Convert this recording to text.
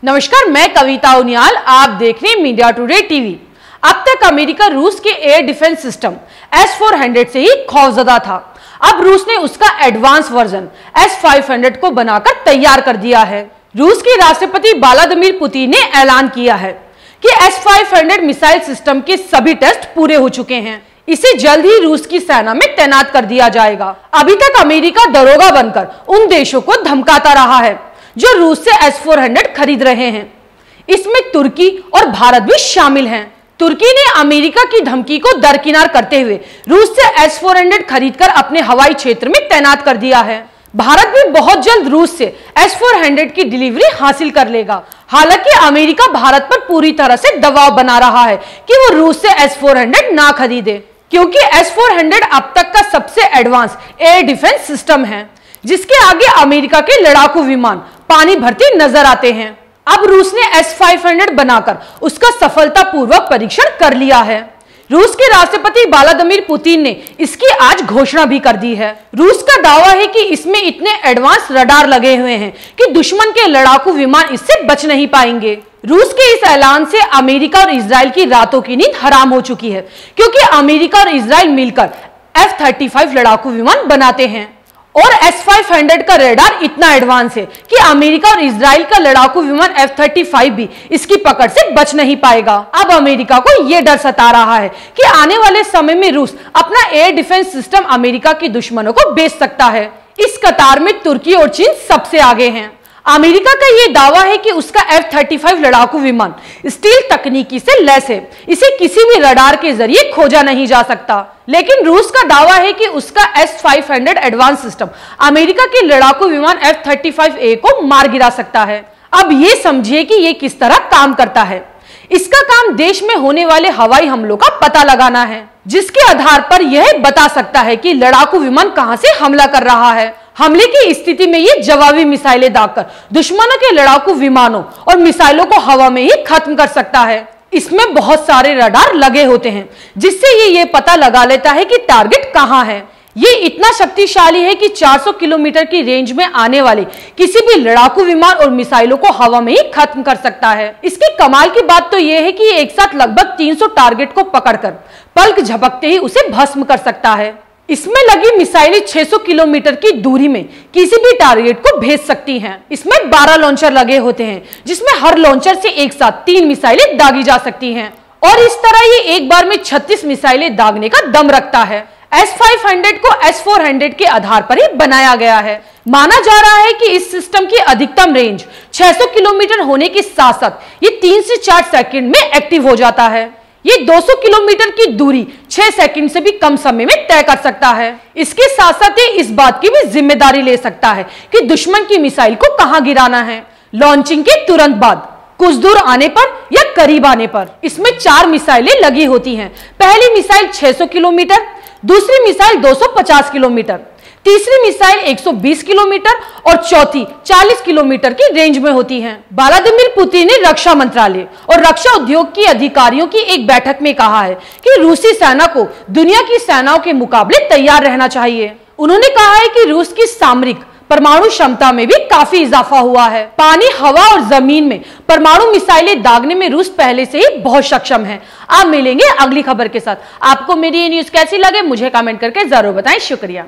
नमस्कार, मैं कविता उनियाल, आप देख रहे हैं मीडिया टुडे टीवी। अब तक अमेरिका रूस के एयर डिफेंस सिस्टम S-400 से ही खौफजदा था। अब रूस ने उसका एडवांस वर्जन S-500 को बनाकर तैयार कर दिया है। रूस के राष्ट्रपति व्लादिमीर पुतिन ने ऐलान किया है कि S-500 मिसाइल सिस्टम के सभी टेस्ट पूरे हो चुके हैं। इसे जल्द ही रूस की सेना में तैनात कर दिया जाएगा। अभी तक अमेरिका दरोगा बनकर उन देशों को धमकाता रहा है जो रूस से S-400 खरीद रहे हैं। इसमें तुर्की और भारत भी शामिल हैं। तुर्की ने अमेरिका की धमकी को दरकिनार करते हुए रूस से S-400 खरीदकर अपने हवाई क्षेत्र में तैनात कर दिया है। भारत भी बहुत जल्द रूस से S-400 की डिलीवरी हासिल कर लेगा। हालांकि अमेरिका भारत पर पूरी तरह से दबाव बना रहा है कि वो रूस से S-400 ना खरीदे, क्योंकि S-400 अब तक का सबसे एडवांस एयर डिफेंस सिस्टम है, जिसके आगे अमेरिका के लड़ाकू विमान पानी भरते नजर आते हैं। अब रूस ने S-500 बनाकर उसका सफलतापूर्वक परीक्षण कर लिया है। रूस के राष्ट्रपति व्लादिमीर पुतिन ने इसकी आज घोषणा भी कर दी है। रूस का दावा है कि इसमें इतने एडवांस रडार लगे हुए हैं कि दुश्मन के लड़ाकू विमान इससे बच नहीं पाएंगे। रूस के इस ऐलान से अमेरिका और इजराइल की रातों की नींद हराम हो चुकी है, क्योंकि अमेरिका और इजराइल मिलकर F-35 लड़ाकू विमान बनाते हैं और S-500 का रडार इतना एडवांस है कि अमेरिका और इजराइल का लड़ाकू विमान F-35 भी इसकी पकड़ से बच नहीं पाएगा। अब अमेरिका को यह डर सता रहा है कि आने वाले समय में रूस अपना एयर डिफेंस सिस्टम अमेरिका के दुश्मनों को बेच सकता है। इस कतार में तुर्की और चीन सबसे आगे हैं। अमेरिका का यह दावा है कि उसका F-35 लड़ाकू विमान स्टील तकनीकी से लैस है, इसे किसी भी रडार के जरिए खोजा नहीं जा सकता। लेकिन रूस का दावा है कि उसका S-500 एडवांस सिस्टम अमेरिका के लड़ाकू विमान F-35A को मार गिरा सकता है। अब ये समझिए कि ये किस तरह काम करता है। इसका काम देश में होने वाले हवाई हमलों का पता लगाना है, जिसके आधार पर यह बता सकता है कि लड़ाकू विमान कहां से हमला कर रहा है। हमले की स्थिति में ये जवाबी मिसाइलें दागकर दुश्मनों के लड़ाकू विमानों और मिसाइलों को हवा में ही खत्म कर सकता है। इसमें बहुत सारे रडार लगे होते हैं, जिससे ये पता लगा लेता है कि टारगेट कहां है। ये इतना शक्तिशाली है कि 400 किलोमीटर की रेंज में आने वाले किसी भी लड़ाकू विमान और मिसाइलों को हवा में ही खत्म कर सकता है। इसकी कमाल की बात तो यह है कि ये एक साथ लगभग 300 टारगेट को पकड़कर पलक झपकते ही उसे भस्म कर सकता है। इसमें लगी मिसाइलें 600 किलोमीटर की दूरी में किसी भी टारगेट को भेज सकती हैं। इसमें 12 लॉन्चर लगे होते हैं, जिसमें हर लॉन्चर से एक साथ 3 मिसाइलें दागी जा सकती हैं और इस तरह ये एक बार में 36 मिसाइलें दागने का दम रखता है। S-500 को S-400 के आधार पर ही बनाया गया है। माना जा रहा है कि इस सिस्टम की अधिकतम रेंज 600 किलोमीटर होने के साथ साथ ये 3 से 4 सेकंड में एक्टिव हो जाता है। ये 200 किलोमीटर की दूरी 6 सेकंड से भी कम समय में तय कर सकता है। इसके साथ साथ ये इस बात की भी जिम्मेदारी ले सकता है कि दुश्मन की मिसाइल को कहां गिराना है, लॉन्चिंग के तुरंत बाद, कुछ दूर आने पर या करीब आने पर। इसमें 4 मिसाइलें लगी होती हैं। पहली मिसाइल 600 किलोमीटर, दूसरी मिसाइल 250 किलोमीटर, तीसरी मिसाइल 120 किलोमीटर और चौथी 40 किलोमीटर की रेंज में होती हैं। व्लादिमीर पुतिन ने रक्षा मंत्रालय और रक्षा उद्योग की अधिकारियों की एक बैठक में कहा है कि रूसी सेना को दुनिया की सेनाओं के मुकाबले तैयार रहना चाहिए। उन्होंने कहा है कि रूस की सामरिक परमाणु क्षमता में भी काफी इजाफा हुआ है। पानी, हवा और जमीन में परमाणु मिसाइलें दागने में रूस पहले से ही बहुत सक्षम है। आप मिलेंगे अगली खबर के साथ। आपको मेरी ये न्यूज कैसी लगे मुझे कमेंट करके जरूर बताएं। शुक्रिया।